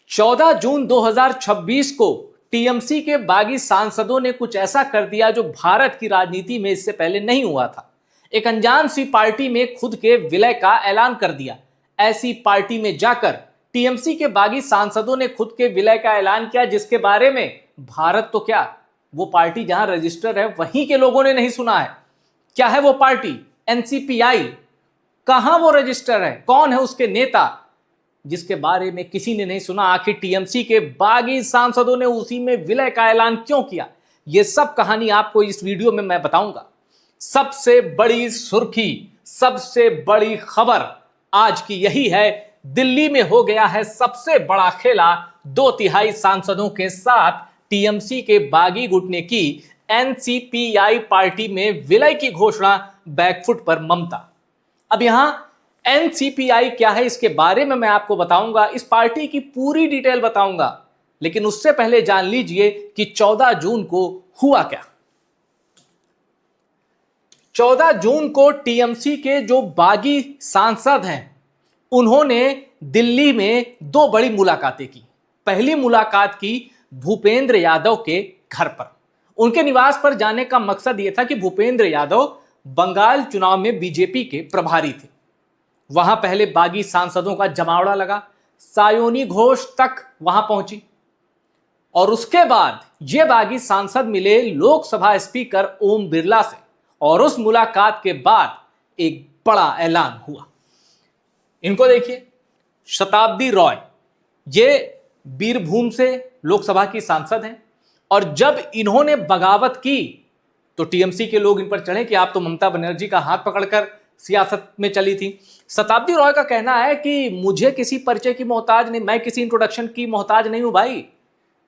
14 जून 2026 को टीएमसी के बागी सांसदों ने कुछ ऐसा कर दिया जो भारत की राजनीति में इससे पहले नहीं हुआ था। एक अनजान सी पार्टी में खुद के विलय का ऐलान कर दिया। ऐसी पार्टी में जाकर टीएमसी के बागी सांसदों ने खुद के विलय का ऐलान किया, जिसके बारे में भारत तो क्या, वो पार्टी जहां रजिस्टर है वहीं के लोगों ने नहीं सुना है। क्या है वो पार्टी? एनसीपीआई। कहां वो रजिस्टर है? कौन है उसके नेता, जिसके बारे में किसी ने नहीं सुना? आखिर टीएमसी के बागी सांसदों ने उसी में विलय का ऐलान क्यों किया? यह सब कहानी आपको इस वीडियो में मैं बताऊंगा। सबसे बड़ी सुर्खी, सबसे बड़ी खबर आज की यही है, दिल्ली में हो गया है सबसे बड़ा खेला। 2/3 सांसदों के साथ टीएमसी के बागी गुट ने की एनसीपीआई पार्टी में विलय की घोषणा। बैकफुट पर ममता। अब यहां एनसीपीआई क्या है इसके बारे में मैं आपको बताऊंगा, इस पार्टी की पूरी डिटेल बताऊंगा, लेकिन उससे पहले जान लीजिए कि 14 जून को हुआ क्या। 14 जून को टीएमसी के जो बागी सांसद हैं उन्होंने दिल्ली में 2 बड़ी मुलाकातें की। पहली मुलाकात की भूपेंद्र यादव के घर पर। उनके निवास पर जाने का मकसद यह था कि भूपेंद्र यादव बंगाल चुनाव में बीजेपी के प्रभारी थे। वहां पहले बागी सांसदों का जमावड़ा लगा, सायोनी घोष तक वहां पहुंची, और उसके बाद ये बागी सांसद मिले लोकसभा स्पीकर ओम बिरला से, और उस मुलाकात के बाद एक बड़ा ऐलान हुआ। इनको देखिए, शताब्दी रॉय, ये बीरभूम से लोकसभा की सांसद हैं, और जब इन्होंने बगावत की तो टीएमसी के लोग इन पर चढ़े कि आप तो ममता बनर्जी का हाथ पकड़कर सियासत में चली थी। शताब्दी रॉय का कहना है कि मुझे किसी परिचय की मोहताज नहीं, मैं किसी इंट्रोडक्शन की मोहताज नहीं हूं भाई।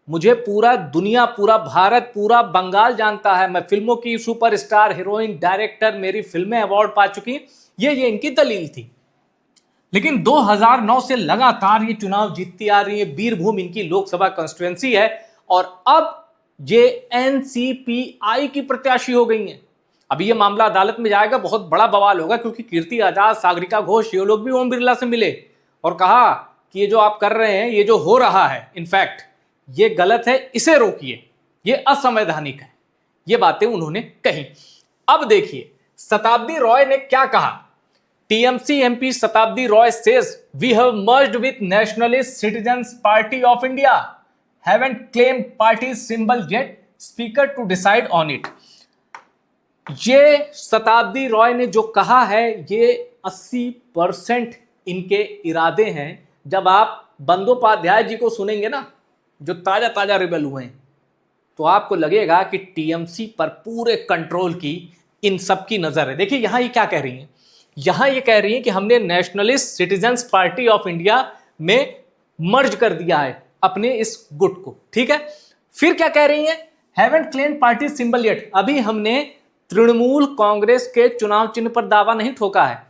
मुझे पूरा दुनिया, पूरा भारत, पूरा बंगाल जानता है। मैं फिल्मों की सुपरस्टार, हीरोइन, डायरेक्टर, मेरी फिल्में अवार्ड पा चुकी। ये इनकी दलील थी। लेकिन 2009 से लगातार ये चुनाव जीतती आ रही है। बीरभूम इनकी लोकसभा कॉन्स्टिट्यूएंसी है, और अब ये एनसीपीआई की प्रत्याशी हो गई हैं। अभी ये मामला अदालत में जाएगा, बहुत बड़ा बवाल होगा, क्योंकि कीर्ति आजाद, सागरिका घोष, ये लोग भी ओम बिरला से मिले और कहा कि ये जो आप कर रहे हैं, ये जो हो रहा है, इनफैक्ट ये गलत है, इसे रोकिए, ये असंवैधानिक है। ये बातें उन्होंने कही। अब देखिए शताब्दी रॉय ने क्या कहा। TMC MP Shatabdi Roy says we have merged with Nationalist Citizens Party of India, haven't claimed party symbol yet, speaker to decide on it। ये शताब्दी रॉय ने जो कहा है, ये 80% इनके इरादे हैं। जब आप बंदोपाध्याय जी को सुनेंगे ना, जो ताजा ताजा रिबेल हुए हैं, तो आपको लगेगा कि टीएमसी पर पूरे कंट्रोल की इन सब की नजर है। देखिए यहां ये क्या कह रही हैं, यहां ये कह रही हैं कि हमने nationalist Citizens Party of India में मर्ज कर दिया है अपने इस गुट को, ठीक है। फिर क्या कह रही हैं, haven't claimed party symbol yet, अभी हमने तृणमूल कांग्रेस के चुनाव चिन्ह पर दावा नहीं ठोका है,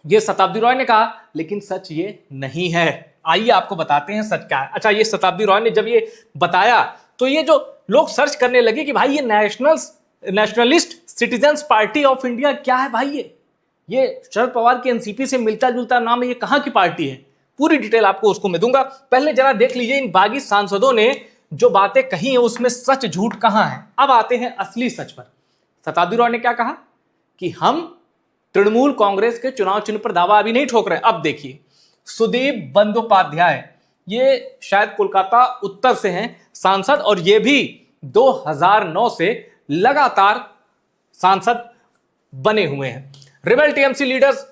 यह शताब्दी रॉय ने कहा। लेकिन सच ये नहीं है। आइए आपको बताते हैं सच क्या है। अच्छा, ये शताब्दी रॉय ने जब ये बताया तो ये जो लोग सर्च करने लगे कि भाई ये nationalist Citizens Party of India क्या है भाई, ये शरद पवार की एनसीपी से मिलता जुलता नाम है, ये कहां की पार्टी है? पूरी डिटेल आपको उसको मैं दूंगा। पहले जरा देख लीजिए इन बागी सांसदों ने जो बातें कही हैं उसमें सच झूठ कहां है। अब आते हैं असली सच पर। शताब्दी रॉय ने क्या कहा कि हम तृणमूल कांग्रेस के चुनाव चिन्ह पर दावा अभी नहीं ठोक रहे। अब देखिए सुदीप बंदोपाध्याय, ये शायद कोलकाता उत्तर से हैं सांसद, और ये भी 2009 से लगातार सांसद बने हुए हैं। Rebel TMC leaders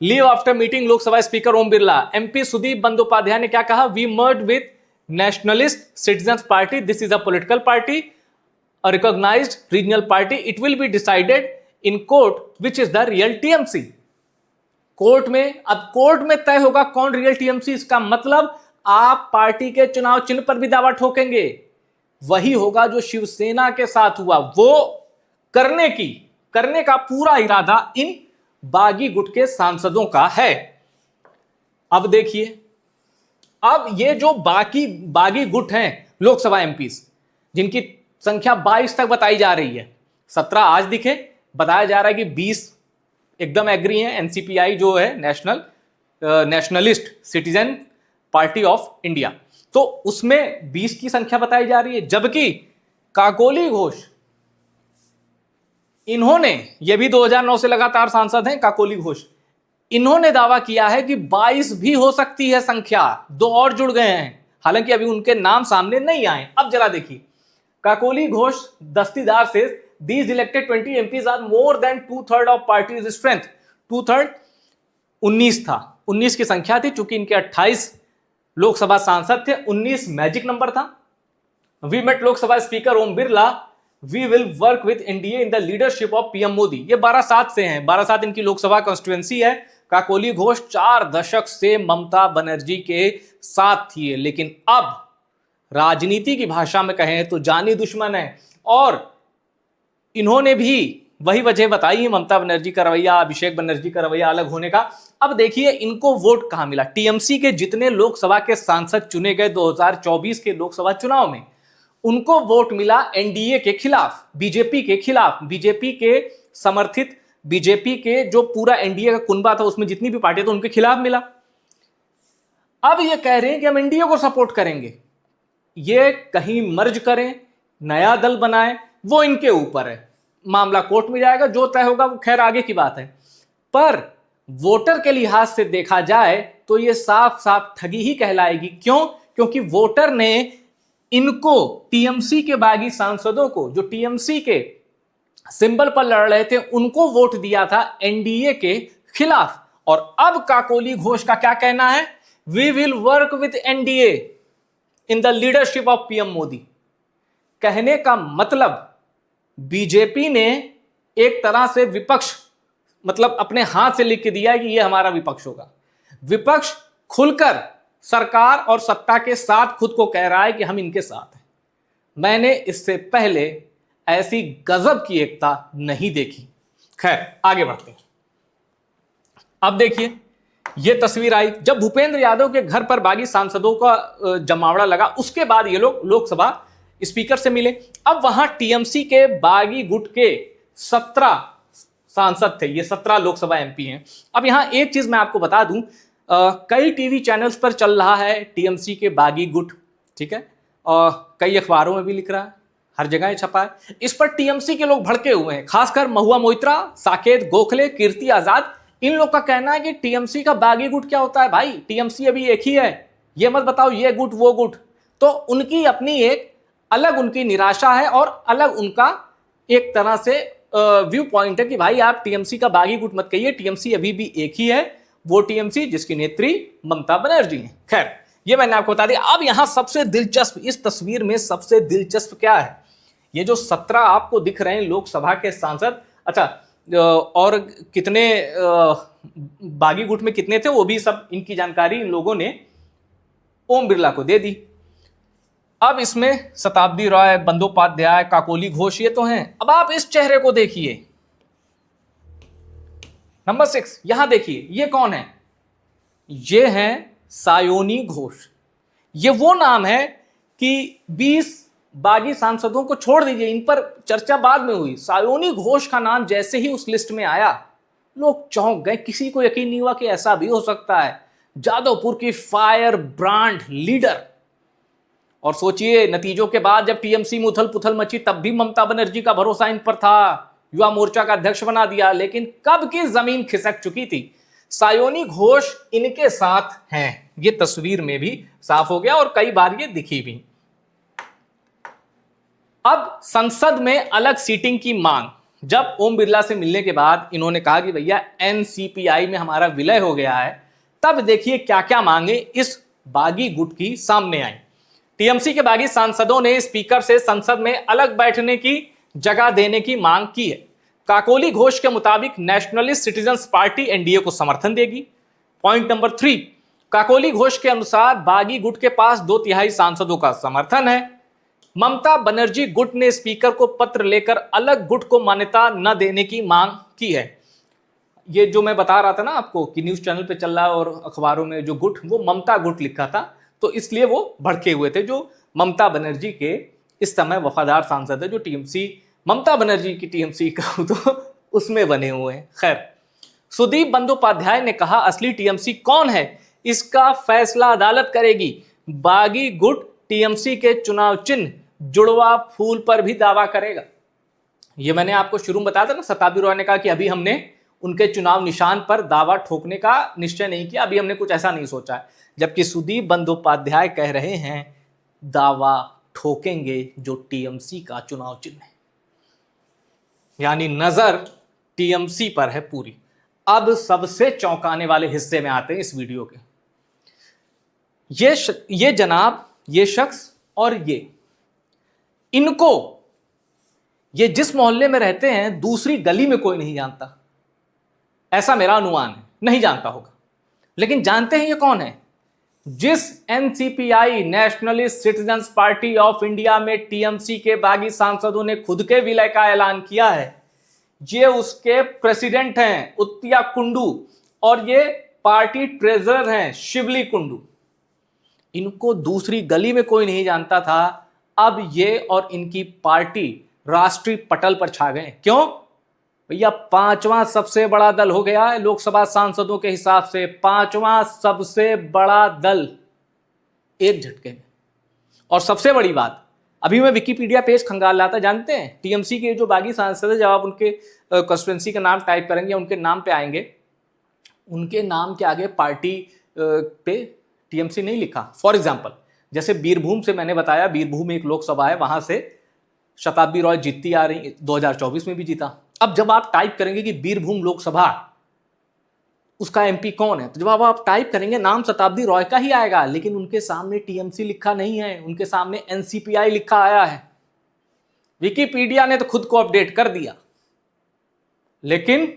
leave after meeting Lok Sabha speaker Om Birla. MP Sudip Bandyopadhyay ने क्या कहा, we merge with Nationalist Citizens Party, this is a political party, a recognised regional party, it will be decided in court which is the real TMC. Court में, अब court में तय होगा कौन real TMC. इसका मतलब आप पार्टी के चुनाव चिन्ह पर भी दावा ठोकेंगे, वही होगा जो शिवसेना के साथ हुआ। वो करने का पूरा इरादा इन बागी गुट के सांसदों का है। अब देखिए, अब ये जो बागी गुट हैं लोकसभा एमपीस, जिनकी संख्या 22 तक बताई जा रही है, 17 आज दिखे, बताया जा रहा है कि 20 एकदम एग्री हैं। एनसीपीआई जो है nationalist citizen party of India. तो उसमें 20 की संख्या बताई जा रही है, जबकि काकोली घोष, इन्होंने, ये भी 2009 से लगातार सांसद हैं काकोली घोष, इन्होंने दावा किया है कि 22 भी हो सकती है संख्या, 2 और जुड़ गए हैं, हालांकि अभी उनके नाम सामने नहीं आए। अब जरा देखिए, काकोली घोष दस्तीदार से these elected 20 MPs are more than 2/3 of party's strength। 2/3 19 था, 19 की संख्या थी, चूंकि इनके 28 लोकसभा सांसद थे, 19 मैजिक नंबर था। We met Lok Sabha speaker Om Birla, we will work with NDA in the leadership of PM Modi. ये 12/7 से हैं, 12/7 इनकी लोकसभा कॉन्स्टिट्यूएंसी है। काकोली घोष 4 दशक से ममता बनर्जी के साथ थी, लेकिन अब राजनीति की भाषा में कहें तो जानी दुश्मन है, और इन्होंने भी वही वजह बताई है ममता बनर्जी का रवैया, अभिषेक बनर्जी का रवैया अलग होने का। अब देखिए इनको वोट कहां मिला। टीएमसी के जितने लोकसभा के सांसद चुने गए 2024 के लोकसभा चुनाव में, उनको वोट मिला एनडीए के खिलाफ, बीजेपी के खिलाफ, बीजेपी के समर्थित, बीजेपी के जो पूरा एनडीए का कुनबा था उसमें जितनी भी पार्टी थी उनके खिलाफ मिला। अब ये कह रहे हैं कि हम एनडीए को सपोर्ट करेंगे, ये कहीं मर्ज करें, नया दल बनाएं, वो इनके ऊपर है, मामला कोर्ट में जाएगा, जो तय होगा वो खैर आगे की बात है। पर वोटर के लिहाज से देखा जाए तो ये साफ साफ ठगी ही कहलाएगी। क्यों? क्योंकि वोटर ने इनको, टीएमसी के बागी सांसदों को, जो टीएमसी के सिंबल पर लड़ रहे थे, उनको वोट दिया था एनडीए के खिलाफ। और अब काकोली घोष का क्या कहना है? We will work with NDA in the leadership of PM Modi. कहने का मतलब बीजेपी ने एक तरह से विपक्ष, मतलब अपने हाथ से लिख के दिया है कि यह हमारा विपक्ष होगा। विपक्ष खुलकर सरकार और सत्ता के साथ खुद को कह रहा है कि हम इनके साथ हैं। मैंने इससे पहले ऐसी गजब की एकता नहीं देखी। खैर आगे बढ़ते हैं। अब देखिए यह तस्वीर आई जब भूपेंद्र यादव के घर पर बागी सांसदों का जमावड़ा लगा, उसके बाद ये लोग लोकसभा स्पीकर से मिले। अब वहां टीएमसी के बागी गुट के 17 सांसद थे, ये 17 लोकसभा एमपी हैं। अब यहां एक चीज मैं आपको बता दूं, कई टीवी चैनल्स पर चल रहा है टीएमसी के बागी गुट, ठीक है, और कई अखबारों में भी लिख रहा है, हर जगह छपा है। इस पर टीएमसी के लोग भड़के हुए हैं, खासकर महुआ मोइत्रा, साकेत गोखले, कीर्ति आजाद। इन लोग का कहना है कि टीएमसी का बागी गुट क्या होता है भाई, टीएमसी अभी एक ही है, ये मत बताओ ये गुट वो गुट। तो उनकी अपनी एक अलग उनकी निराशा है और अलग उनका एक तरह से व्यू पॉइंट है कि भाई आप टीएमसी का बागी गुट मत कहिए, टीएमसी अभी भी एक ही है, वो टीएमसी जिसकी नेत्री ममता बनर्जी है। खैर ये मैंने आपको बता दिया। अब यहां सबसे दिलचस्प, इस तस्वीर में सबसे दिलचस्प क्या है, ये जो 17 आपको दिख रहे हैं लोकसभा के सांसद, अच्छा और कितने बागी गुट में कितने थे वो भी सब इनकी जानकारी इन लोगों ने ओम बिरला को दे दी। अब इसमें शताब्दी राय, बंदोपाध्याय, काकोली घोष ये तो हैं। अब आप इस चेहरे को देखिए, नंबर 6, यहां देखिए ये कौन है, ये हैं सायोनी घोष। ये वो नाम है कि 20 बागी सांसदों को छोड़ दीजिए, इन पर चर्चा बाद में हुई, सायोनी घोष का नाम जैसे ही उस लिस्ट में आया लोग चौंक गए। किसी को यकीन नहीं हुआ कि ऐसा भी हो सकता है। जादवपुर की फायर ब्रांड लीडर, और सोचिए नतीजों के बाद जब टीएमसी में उथल पुथल मची तब भी ममता बनर्जी का भरोसा इन पर था, युवा मोर्चा का अध्यक्ष बना दिया, लेकिन कब की जमीन खिसक चुकी थी। सायोनी घोष इनके साथ हैं, ये तस्वीर में भी साफ हो गया और कई बार ये दिखी भी। अब संसद में अलग सीटिंग की मांग, जब ओम बिरला से मिलने के बाद इन्होंने कहा कि भैया एनसीपीआई में हमारा विलय हो गया है, तब देखिए क्या क्या मांगे इस बागी गुट की सामने आई। टीएमसी के बागी सांसदों ने स्पीकर से संसद में अलग बैठने की जगह देने की मांग की है। काकोली घोष के मुताबिक नेशनलिस्ट सिटीजन्स पार्टी एनडीए को समर्थन देगी। पॉइंट नंबर 3, काकोली घोष के अनुसार बागी गुट के पास 2/3 सांसदों का समर्थन है। ममता बनर्जी गुट ने स्पीकर को पत्र लेकर अलग गुट को मान्यता न देने की मांग की है। ये जो मैं बता रहा था ना आपको कि न्यूज चैनल पे चल रहा है और अखबारों में जो गुट, वो ममता गुट लिखा था, तो इसलिए वो भड़के हुए थे, जो ममता बनर्जी के इस समय वफादार सांसद है, जो टीएमसी, ममता बनर्जी की टीएमसी का तो उसमें बने हुए हैं। खैर, सुदीप बंदोपाध्याय ने कहा असली टीएमसी कौन है इसका फैसला अदालत करेगी। बागी गुट टीएमसी के चुनाव चिन्ह जुड़वा फूल पर भी दावा करेगा। ये मैंने आपको शुरू में बताया था ना, शताब्दी रॉय ने कहा कि अभी हमने उनके चुनाव निशान पर दावा ठोकने का निश्चय नहीं किया, अभी हमने कुछ ऐसा नहीं सोचा है। जबकि सुदीप बंदोपाध्याय कह रहे हैं दावा ठोकेंगे जो टीएमसी का चुनाव चिन्ह है, यानी नजर टीएमसी पर है पूरी। अब सबसे चौंकाने वाले हिस्से में आते हैं इस वीडियो के। ये जनाब, ये शख्स और इनको, ये जिस मोहल्ले में रहते हैं दूसरी गली में कोई नहीं जानता, ऐसा मेरा अनुमान है, नहीं जानता होगा। लेकिन जानते हैं ये कौन है? जिस NCPI nationalist Citizens Party of India में टीएमसी के बागी सांसदों ने खुद के विलय का ऐलान किया है, ये उसके प्रेसिडेंट हैं उत्तिया कुंडू और ये पार्टी ट्रेजरर हैं शिवली कुंडू। इनको दूसरी गली में कोई नहीं जानता था, अब ये और इनकी पार्टी राष्ट्रीय पटल पर छा गए। क्यों भैया? 5वां सबसे बड़ा दल हो गया है लोकसभा सांसदों के हिसाब से, 5वां सबसे बड़ा दल एक झटके में। और सबसे बड़ी बात, अभी मैं विकिपीडिया पेज खंगाल रहा था, जानते हैं टीएमसी के जो बागी सांसद है, जब आप उनके कॉन्स्टिट्यूएंसी का नाम टाइप करेंगे, उनके नाम पे आएंगे, उनके नाम के आगे पार्टी पे टीएमसी नहीं लिखा। फॉर एग्जाम्पल, जैसे बीरभूम से मैंने बताया, बीरभूम एक लोकसभा है, वहां से शताब्दी रॉय जीतती आ रही, 2024 में भी जीता। अब जब आप टाइप करेंगे कि बीरभूम लोकसभा, उसका एमपी कौन है, तो जब आप टाइप करेंगे नाम शताब्दी रॉय का ही आएगा, लेकिन उनके सामने टीएमसी लिखा नहीं है, उनके सामने एनसीपीआई लिखा आया है। विकिपीडिया ने तो खुद को अपडेट कर दिया, लेकिन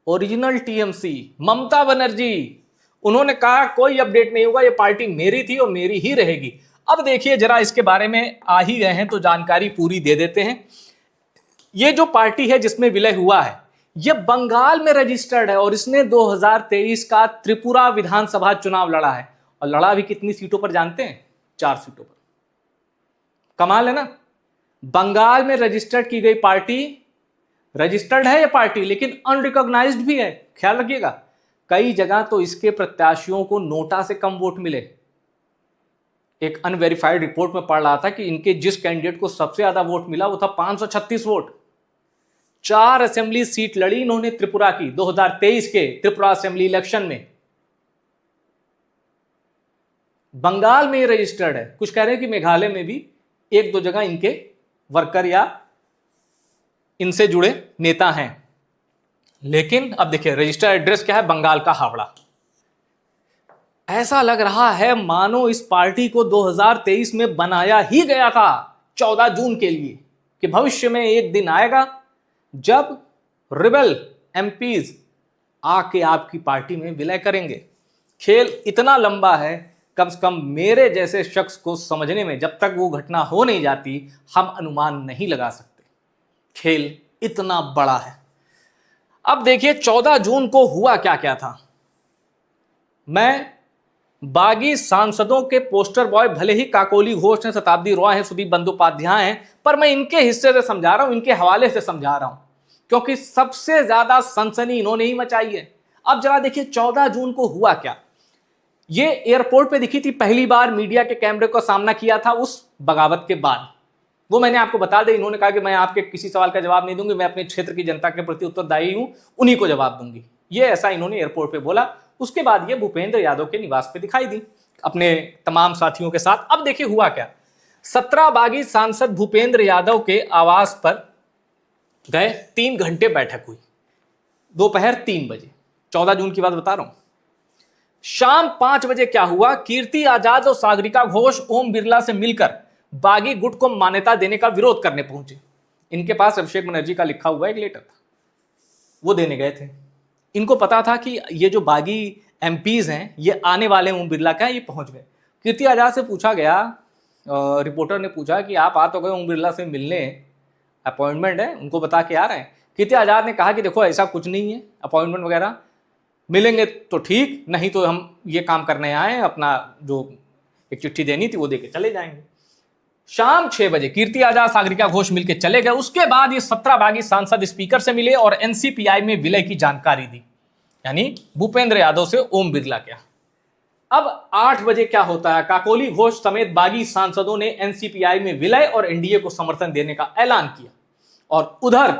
ओरिजिनल टीएमसी ममता बनर्जी, उन्होंने कहा कोई अपडेट नहीं होगा, ये पार्टी मेरी थी और मेरी ही रहेगी। अब देखिए जरा, इसके बारे में आ ही गए हैं तो जानकारी पूरी दे देते हैं। ये जो पार्टी है जिसमें विलय हुआ है, ये बंगाल में रजिस्टर्ड है और इसने 2023 का त्रिपुरा विधानसभा चुनाव लड़ा है। और लड़ा भी कितनी सीटों पर जानते हैं? 4 सीटों पर। कमाल है ना? बंगाल में रजिस्टर्ड की गई पार्टी, रजिस्टर्ड है ये पार्टी लेकिन अनरिकॉग्नाइज्ड भी है, ख्याल रखिएगा। कई जगह तो इसके प्रत्याशियों को नोटा से कम वोट मिले। एक अनवेरिफाइड रिपोर्ट में पढ़ रहा था कि इनके जिस कैंडिडेट को सबसे ज्यादा वोट मिला वो था 536 वोट। 4 असेंबली सीट लड़ी इन्होंने त्रिपुरा की 2023 के त्रिपुरा असेंबली इलेक्शन में। बंगाल में ये रजिस्टर्ड है। कुछ कह रहे हैं कि मेघालय में भी 1-2 जगह इनके वर्कर या इनसे जुड़े नेता हैं। लेकिन अब देखिए रजिस्टर्ड एड्रेस क्या है? बंगाल का हावड़ा। ऐसा लग रहा है मानो इस पार्टी को 2023 में बनाया ही गया था 14 जून के लिए, कि भविष्य में एक दिन आएगा जब रिबेल एमपीज आके आपकी पार्टी में विलय करेंगे। खेल इतना लंबा है, कम से कम मेरे जैसे शख्स को समझने में जब तक वो घटना हो नहीं जाती हम अनुमान नहीं लगा सकते। खेल इतना बड़ा है। अब देखिए 14 जून को हुआ क्या क्या था। मैं बागी सांसदों के पोस्टर बॉय भले ही काकोली घोष हैं, शताब्दी रॉय हैं, सुदीप बंदोपाध्याय हैं, पर मैं इनके हिस्से से समझा रहा हूं, इनके हवाले से समझा रहा हूं, क्योंकि सबसे ज्यादा सनसनी इन्होंने ही मचाई है। अब जरा देखिए 14 जून को हुआ क्या। ये एयरपोर्ट पे दिखी थी पहली बार, मीडिया के कैमरे का सामना किया था उस बगावत के बाद। वो मैंने आपको बता दें, इन्होंने कहा कि मैं आपके किसी सवाल का जवाब नहीं दूंगी, मैं अपने क्षेत्र की जनता के प्रति उत्तरदायी हूं, उन्हीं को जवाब दूंगी। ये ऐसा इन्होंने एयरपोर्ट पे बोला। उसके बाद ये भूपेंद्र यादव के निवास पे दिखाई दी अपने तमाम साथियों के साथ। अब देखिए हुआ क्या। 17 बागी सांसद भूपेंद्र यादव के आवास पर गए, 3 घंटे बैठक हुई, दोपहर 3 बजे, 14 जून की बात बता रहा हूं। शाम 5 बजे क्या हुआ, कीर्ति आजाद और सागरिका घोष ओम बिरला से मिलकर बागी गुट को मान्यता देने का विरोध करने पहुंचे। इनके पास अभिषेक बनर्जी का लिखा हुआ एक लेटर था, वो देने गए थे। इनको पता था कि ये जो बागी एमपीज हैं ये आने वाले ओम बिरला का, ये पहुंच गए। कीर्ति आजाद से पूछा गया, रिपोर्टर ने पूछा कि आप आ तो गए ओम बिरला से मिलने, अपॉइंटमेंट है, उनको बता के आ रहे हैं। कीर्ति आजाद ने कहा कि देखो ऐसा कुछ नहीं है, अपॉइंटमेंट वगैरह मिलेंगे तो ठीक, नहीं तो हम ये काम करने आए हैं, अपना जो एक चिट्ठी देनी थी वो दे के चले जाएंगे। शाम 6 बजे कीर्ति आजाद सागरिका घोष मिलकर चले गए। उसके बाद ये 17 बागी सांसद स्पीकर से मिले और एनसीपीआई में विलय की जानकारी दी। यानी भूपेंद्र यादव से ओम बिरला क्या। अब 8 बजे क्या होता है, काकोली घोष समेत बागी सांसदों ने एनसीपीआई में विलय और एनडीए को समर्थन देने का ऐलान किया। और उधर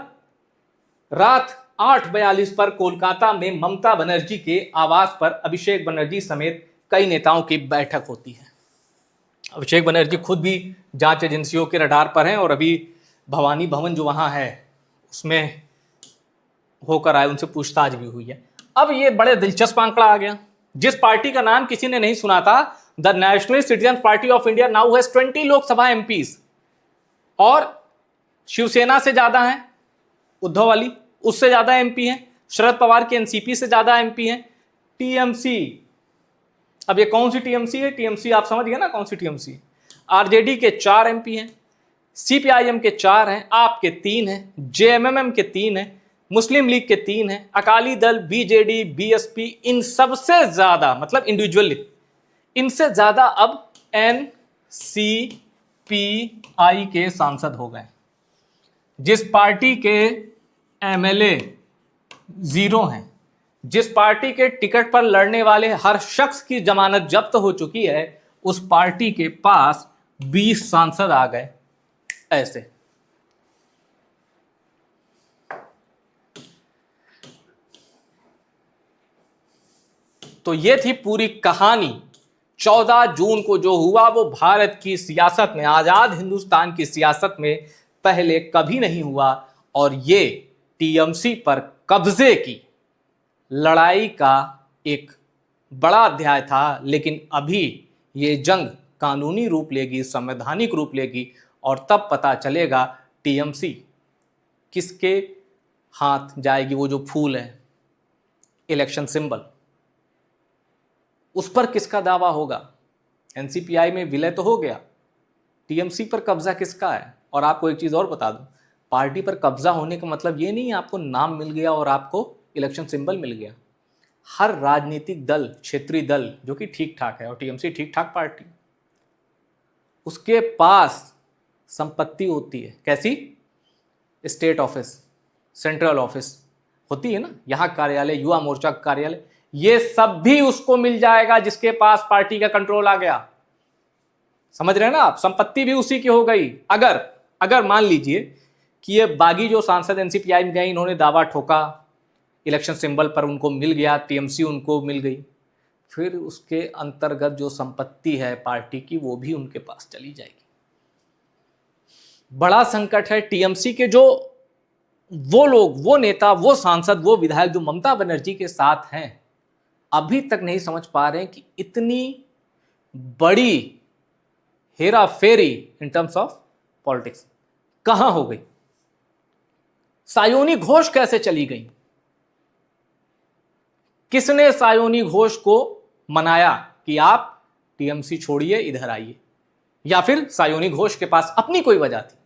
रात 8:42 पर कोलकाता में ममता बनर्जी के आवास पर अभिषेक बनर्जी समेत कई नेताओं की बैठक होती है। अभिषेक बनर्जी खुद भी जांच एजेंसियों के रडार पर हैं और अभी भवानी भवन जो वहां है उसमें होकर आए, उनसे पूछताछ भी हुई है। अब ये बड़े दिलचस्प आंकड़ा आ गया, जिस पार्टी का नाम किसी ने नहीं सुना था, the national citizen party of India now has 20 Lok Sabha MPs, और शिवसेना से ज्यादा है उद्धव वाली, उससे ज्यादा एमपी हैं, शरद पवार की एनसीपी से ज्यादा एमपी हैं, टीएमसी, अब ये कौन सी टीएमसी है, टीएमसी आप समझ गए ना कौन सी टीएमसी, आरजेडी के 4 एमपी हैं, सीपीआईएम के 4 हैं, आप के 3 हैं, जेएमएम के 3 हैं, मुस्लिम लीग के 3 हैं, अकाली दल, बीजेडी, बीएसपी, इन सबसे ज्यादा मतलब इंडिविजुअली इनसे ज्यादा अब एनसीपीआई के सांसद हो गए। जिस पार्टी के एमएलए 0 हैं, जिस पार्टी के टिकट पर लड़ने वाले हर शख्स की जमानत जब्त हो चुकी है, उस पार्टी के पास 20 सांसद आ गए। ऐसे तो ये थी पूरी कहानी। 14 जून को जो हुआ वो भारत की सियासत में, आजाद हिंदुस्तान की सियासत में पहले कभी नहीं हुआ, और ये टीएमसी पर कब्जे की लड़ाई का एक बड़ा अध्याय था। लेकिन अभी ये जंग कानूनी रूप लेगी, संवैधानिक रूप लेगी, और तब पता चलेगा टीएमसी किसके हाथ जाएगी। वो जो फूल है, इलेक्शन सिंबल, उस पर किसका दावा होगा। एनसीपीआई में विलय तो हो गया, टीएमसी पर कब्जा किसका है। और आपको एक चीज और बता दूं, पार्टी पर कब्जा होने का मतलब ये नहीं आपको नाम मिल गया और आपको इलेक्शन सिंबल मिल गया। हर राजनीतिक दल, क्षेत्रीय दल जो कि ठीक ठाक है, और टीएमसी ठीक ठाक पार्टी, उसके पास संपत्ति होती है। कैसी? स्टेट ऑफिस, सेंट्रल ऑफिस होती है ना, यहां कार्यालय, युवा मोर्चा कार्यालय, ये सब भी उसको मिल जाएगा जिसके पास पार्टी का कंट्रोल आ गया। समझ रहे हैं ना आप, संपत्ति भी उसी की हो गई। अगर मान लीजिए कि ये बागी जो सांसद एनसीपीआई में गए, इन्होंने दावा ठोका, इलेक्शन सिंबल पर उनको मिल गया, टीएमसी उनको मिल गई, फिर उसके अंतर्गत जो संपत्ति है पार्टी की वो भी उनके पास चली जाएगी। बड़ा संकट है टीएमसी के जो वो लोग, वो नेता, वो सांसद, वो विधायक जो ममता बनर्जी के साथ हैं, अभी तक नहीं समझ पा रहे हैं कि इतनी बड़ी हेरा फेरी इन टर्म्स ऑफ पॉलिटिक्स कहां हो गई, सायोनी घोष कैसे चली गई, किसने सायोनी घोष को मनाया कि आप टीएमसी छोड़िए, इधर आइए, या फिर सायोनी घोष के पास अपनी कोई वजह थी।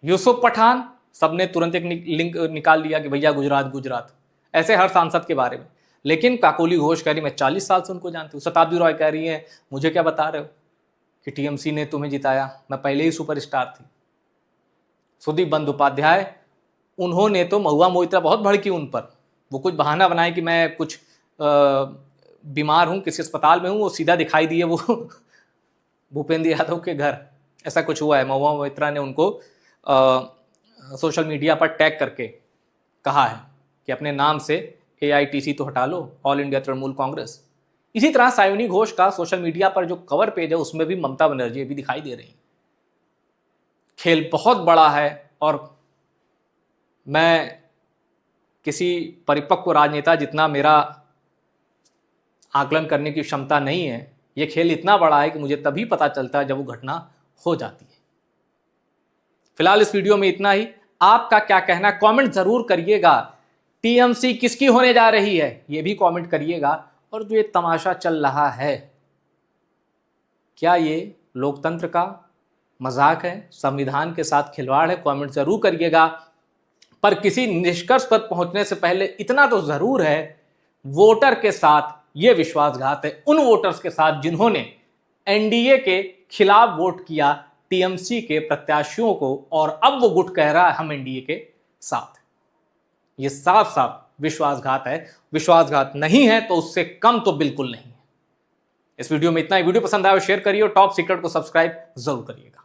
यूसुफ पठान, सबने तुरंत एक लिंक निकाल लिया कि भैया गुजरात, ऐसे हर सांसद के बारे में। लेकिन काकोली घोष कह रही मैं 40 साल से उनको जानती हूँ। शताब्दी रॉय कह रही है मुझे क्या बता रहे हो कि टीएमसी ने तुम्हें जिताया, मैं पहले ही सुपरस्टार थी। सुदीप बंदोपाध्याय, उन्होंने तो महुआ मोइत्रा बहुत भड़की उन पर, वो कुछ बहाना बनाए कि मैं कुछ बीमार हूँ, किसी अस्पताल में हूँ, वो सीधा दिखाई दिए वो भूपेंद्र यादव के घर, ऐसा कुछ हुआ है। महुआ मोइत्रा ने उनको सोशल मीडिया पर टैग करके कहा है कि अपने नाम से AITC तो हटा लो, ऑल इंडिया तृणमूल कांग्रेस। इसी तरह सायोनी घोष का सोशल मीडिया पर जो कवर पेज है उसमें भी ममता बनर्जी भी दिखाई दे रही। खेल बहुत बड़ा है, और मैं किसी परिपक्व राजनेता जितना मेरा आकलन करने की क्षमता नहीं है, यह खेल इतना बड़ा है कि मुझे तभी पता चलता है जब वो घटना हो जाती है। फिलहाल इस वीडियो में इतना ही। आपका क्या कहना, कमेंट जरूर करिएगा। टीएमसी किसकी होने जा रही है ये भी कमेंट करिएगा। और जो ये तमाशा चल रहा है, क्या ये लोकतंत्र का मजाक है, संविधान के साथ खिलवाड़ है? कमेंट जरूर करिएगा। पर किसी निष्कर्ष पर पहुंचने से पहले इतना तो जरूर है, वोटर के साथ ये विश्वासघात है, उन वोटर्स के साथ जिन्होंने एनडीए के खिलाफ वोट किया, टीएमसी के प्रत्याशियों को, और अब वो गुट कह रहा है हम एनडीए के साथ। ये साफ साफ विश्वासघात है। विश्वासघात नहीं है तो उससे कम तो बिल्कुल नहीं है। इस वीडियो में इतना ही। वीडियो पसंद आया शेयर करिए और टॉप सीक्रेट को सब्सक्राइब जरूर करिएगा।